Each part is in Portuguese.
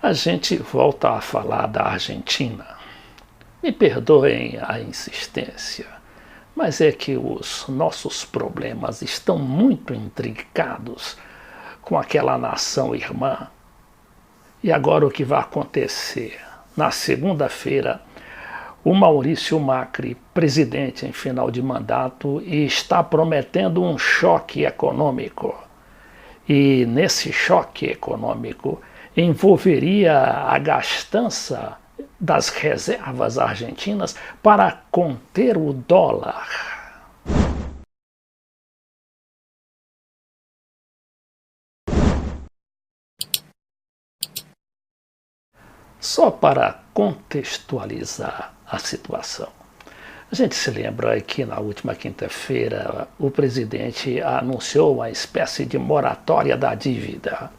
A gente volta a falar da Argentina. Me perdoem a insistência, mas é que os nossos problemas estão muito intrincados com aquela nação irmã. E agora o que vai acontecer? Na segunda-feira, o Maurício Macri, presidente em final de mandato, está prometendo um choque econômico. E nesse choque econômico envolveria a gastança das reservas argentinas para conter o dólar. Só para contextualizar a situação. A gente se lembra que na última quinta-feira o presidente anunciou uma espécie de moratória da dívida.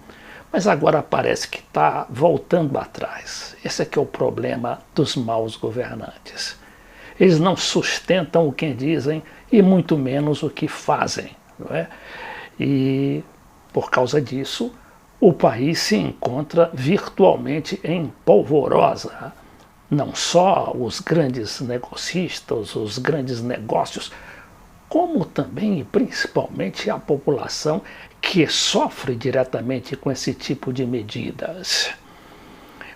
Mas agora parece que está voltando atrás. Esse é que é o problema dos maus governantes. Eles não sustentam o que dizem e muito menos o que fazem, não é? E por causa disso, o país se encontra virtualmente em polvorosa. Não só os grandes negocistas, os grandes negócios, como também e principalmente a população que sofre diretamente com esse tipo de medidas.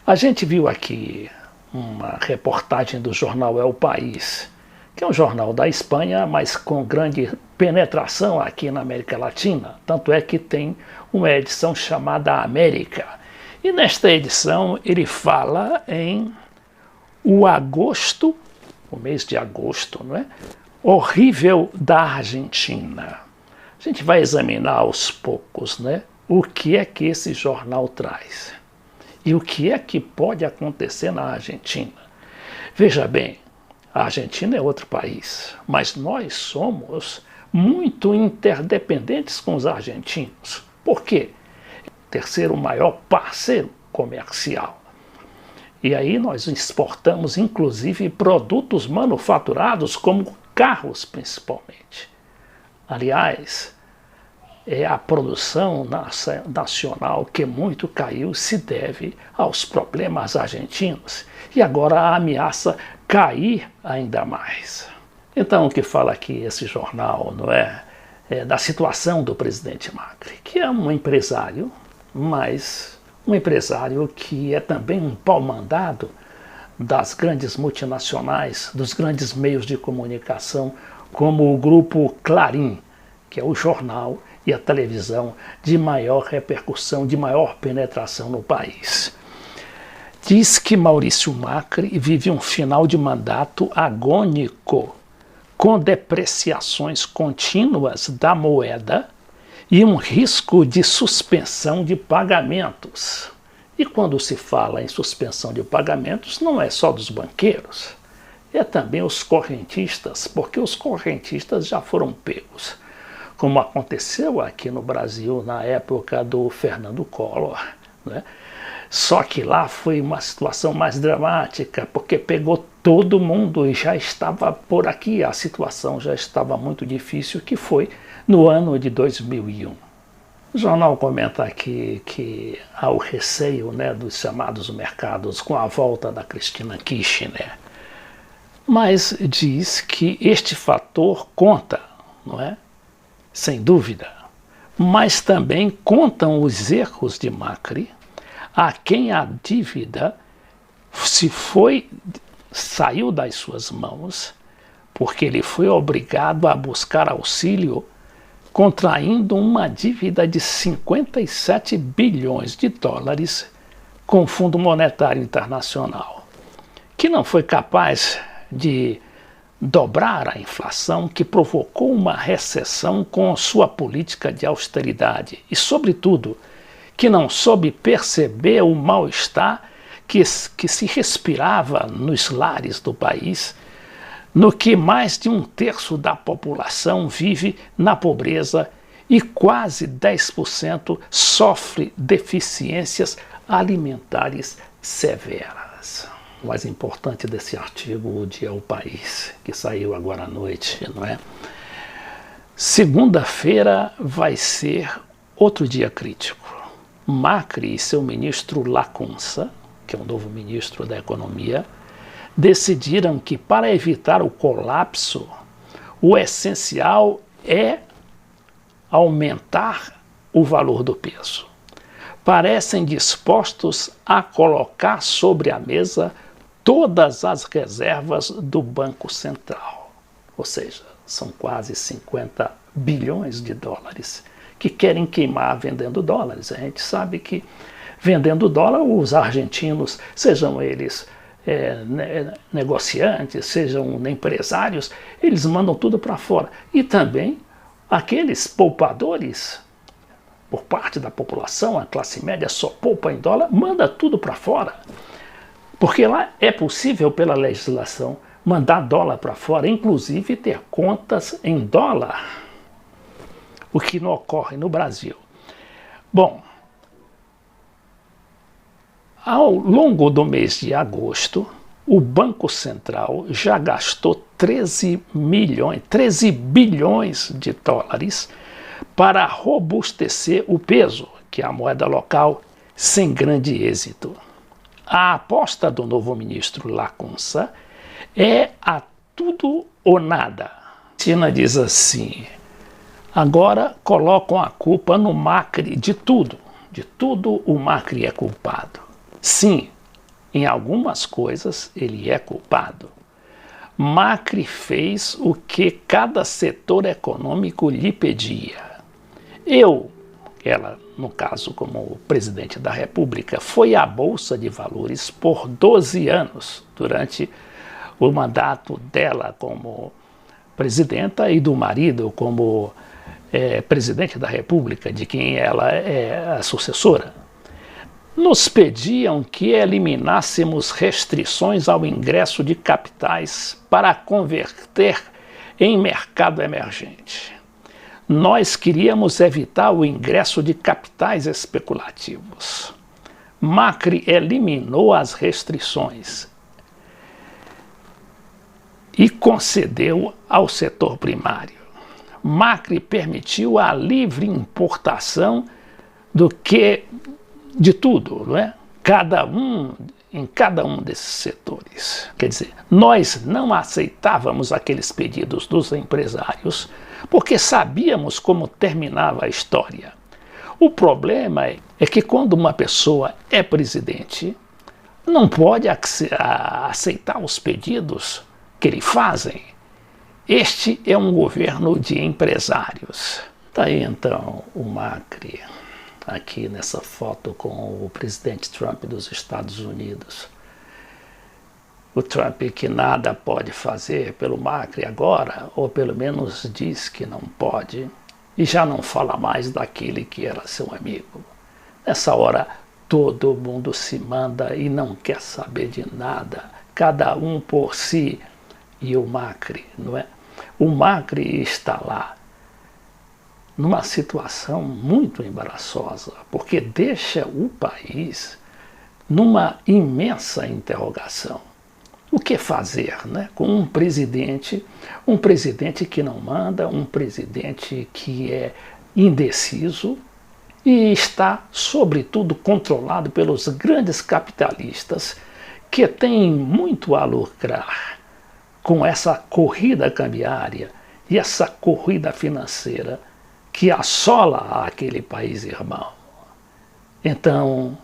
A gente viu aqui uma reportagem do jornal El País, que é um jornal da Espanha, mas com grande penetração aqui na América Latina. Tanto é que tem uma edição chamada América. E nesta edição ele fala em o mês de agosto, não é? Horrível da Argentina. A gente vai examinar aos poucos, né, o que é que esse jornal traz e o que é que pode acontecer na Argentina. Veja bem, a Argentina é outro país, mas nós somos muito interdependentes com os argentinos. Por quê? Terceiro maior parceiro comercial. E aí nós exportamos, inclusive, produtos manufaturados, como carros, principalmente. Aliás, a produção nacional que muito caiu se deve aos problemas argentinos. E agora ameaça cair ainda mais. Então, o que fala aqui esse jornal, não é da situação do presidente Macri, que é um empresário, mas um empresário que é também um pau-mandado das grandes multinacionais, dos grandes meios de comunicação, como o grupo Clarim, que é o jornal e a televisão de maior repercussão, de maior penetração no país. Diz que Maurício Macri vive um final de mandato agônico, com depreciações contínuas da moeda e um risco de suspensão de pagamentos. E quando se fala em suspensão de pagamentos, não é só dos banqueiros, é também os correntistas, porque os correntistas já foram pegos, como aconteceu aqui no Brasil na época do Fernando Collor, né? Só que lá foi uma situação mais dramática, porque pegou todo mundo e já estava por aqui, a situação já estava muito difícil, que foi no ano de 2001. O jornal comenta aqui que há o receio, né, dos chamados mercados com a volta da Cristina Kirchner. Mas diz que este fator conta, não é? Sem dúvida. Mas também contam os erros de Macri, a quem a dívida saiu das suas mãos, porque ele foi obrigado a buscar auxílio contraindo uma dívida de 57 bilhões de dólares com o Fundo Monetário Internacional, que não foi capaz de dobrar a inflação, que provocou uma recessão com sua política de austeridade e, sobretudo, que não soube perceber o mal-estar que se respirava nos lares do país, no que mais de 1/3 da população vive na pobreza e quase 10% sofre deficiências alimentares severas. O mais importante desse artigo de El País, que saiu agora à noite, não é? Segunda-feira vai ser outro dia crítico. Macri e seu ministro Lacunza, que é o novo ministro da Economia, decidiram que para evitar o colapso, o essencial é aumentar o valor do peso. Parecem dispostos a colocar sobre a mesa todas as reservas do Banco Central, ou seja, são quase 50 bilhões de dólares que querem queimar vendendo dólares. A gente sabe que vendendo dólar, os argentinos, sejam eles negociantes, sejam empresários, eles mandam tudo para fora. E também aqueles poupadores, por parte da população, a classe média só poupa em dólar, manda tudo para fora. Porque lá é possível, pela legislação, mandar dólar para fora, inclusive ter contas em dólar, o que não ocorre no Brasil. Bom, ao longo do mês de agosto, o Banco Central já gastou 13 bilhões de dólares para robustecer o peso, que é a moeda local, sem grande êxito. A aposta do novo ministro Lacunza é a tudo ou nada. China diz assim: agora colocam a culpa no Macri de tudo o Macri é culpado. Sim, em algumas coisas ele é culpado. Macri fez o que cada setor econômico lhe pedia. Ela, no caso como presidente da República, foi à Bolsa de Valores por 12 anos, durante o mandato dela como presidenta e do marido como presidente da República, de quem ela é a sucessora. Nos pediam que eliminássemos restrições ao ingresso de capitais para converter em mercado emergente. Nós queríamos evitar o ingresso de capitais especulativos. Macri eliminou as restrições e concedeu ao setor primário. Macri permitiu a livre importação de tudo, não é? Em cada um desses setores. Quer dizer, nós não aceitávamos aqueles pedidos dos empresários porque sabíamos como terminava a história. O problema é que quando uma pessoa é presidente, não pode aceitar os pedidos que lhe fazem. Este é um governo de empresários. Tá aí então o Macri, aqui nessa foto com o presidente Trump dos Estados Unidos. O Trump que nada pode fazer pelo Macri agora, ou pelo menos diz que não pode, e já não fala mais daquele que era seu amigo. Nessa hora, todo mundo se manda e não quer saber de nada, cada um por si. E o Macri, não é? O Macri está lá numa situação muito embaraçosa, porque deixa o país numa imensa interrogação. O que fazer, né, com um presidente que não manda, um presidente que é indeciso e está, sobretudo, controlado pelos grandes capitalistas que têm muito a lucrar com essa corrida cambiária e essa corrida financeira que assola aquele país irmão. Então,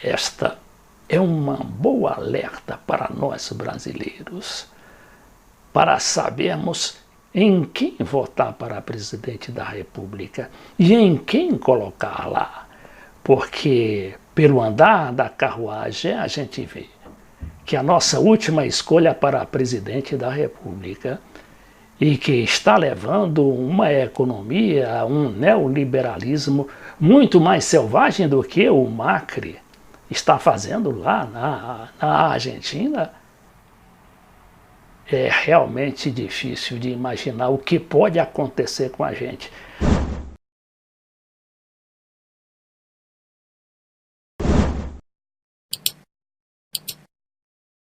esta é uma boa alerta para nós brasileiros, para sabermos em quem votar para presidente da República e em quem colocar lá, porque pelo andar da carruagem a gente vê que a nossa última escolha para presidente da República e que está levando uma economia, um neoliberalismo muito mais selvagem do que o Macri está fazendo lá na Argentina, é realmente difícil de imaginar o que pode acontecer com a gente.